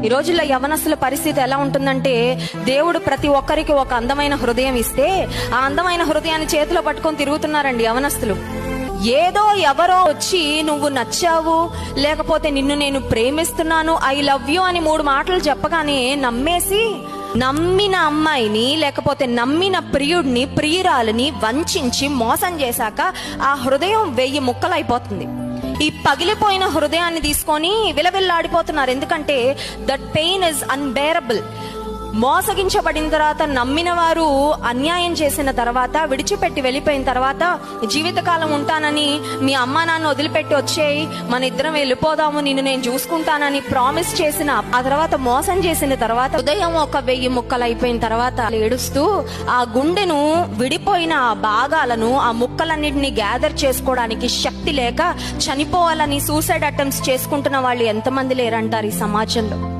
ఈ రోజుల్లో యవనస్తుల పరిస్థితి ఎలా ఉంటుందంటే, దేవుడు ప్రతి ఒక్కరికి ఒక అందమైన హృదయం ఇస్తే ఆ అందమైన హృదయాన్ని చేతిలో పట్టుకొని తిరుగుతున్నారండి యవనస్తులు. ఏదో ఎవరో వచ్చి నువ్వు నచ్చావు, లేకపోతే నిన్ను నేను ప్రేమిస్తున్నాను, ఐ లవ్ యూ అని 3 మాటలు చెప్పగానే నమ్మేసి, నమ్మిన అమ్మాయిని లేకపోతే నమ్మిన ప్రియుడిని ప్రియురాలిని వంచించి మోసం చేశాక ఆ హృదయం 1000 ముక్కలైపోతుంది. ఈ పగిలిపోయిన హృదయాన్ని తీసుకొని విలవిల్లాడిపోతున్నారు. ఎందుకంటే దట్ పెయిన్ ఇస్ అన్బేరబుల్. మోసగించబడిన తర్వాత, నమ్మిన వారు అన్యాయం చేసిన తర్వాత, విడిచిపెట్టి వెళ్ళిపోయిన తర్వాత, జీవితకాలం ఉంటానని మీ అమ్మా నాన్న వదిలిపెట్టి వచ్చేయి, మన ఇద్దరం వెళ్ళిపోదాము, నిన్ను నేను చూసుకుంటానని ప్రామిస్ చేసిన ఆ తర్వాత మోసం చేసిన తర్వాత హృదయం ఒక 1000 ముక్కలు అయిపోయిన తర్వాత ఏడుస్తూ ఆ గుండెను విడిపోయిన ఆ భాగాలను, ఆ ముక్కలన్నిటిని గ్యాదర్ చేసుకోవడానికి శక్తి లేక చనిపోవాలని సూసైడ్ అటెంప్ట్స్ చేసుకుంటున్న వాళ్ళు ఎంతమంది లేరంటారు ఈ సమాజంలో.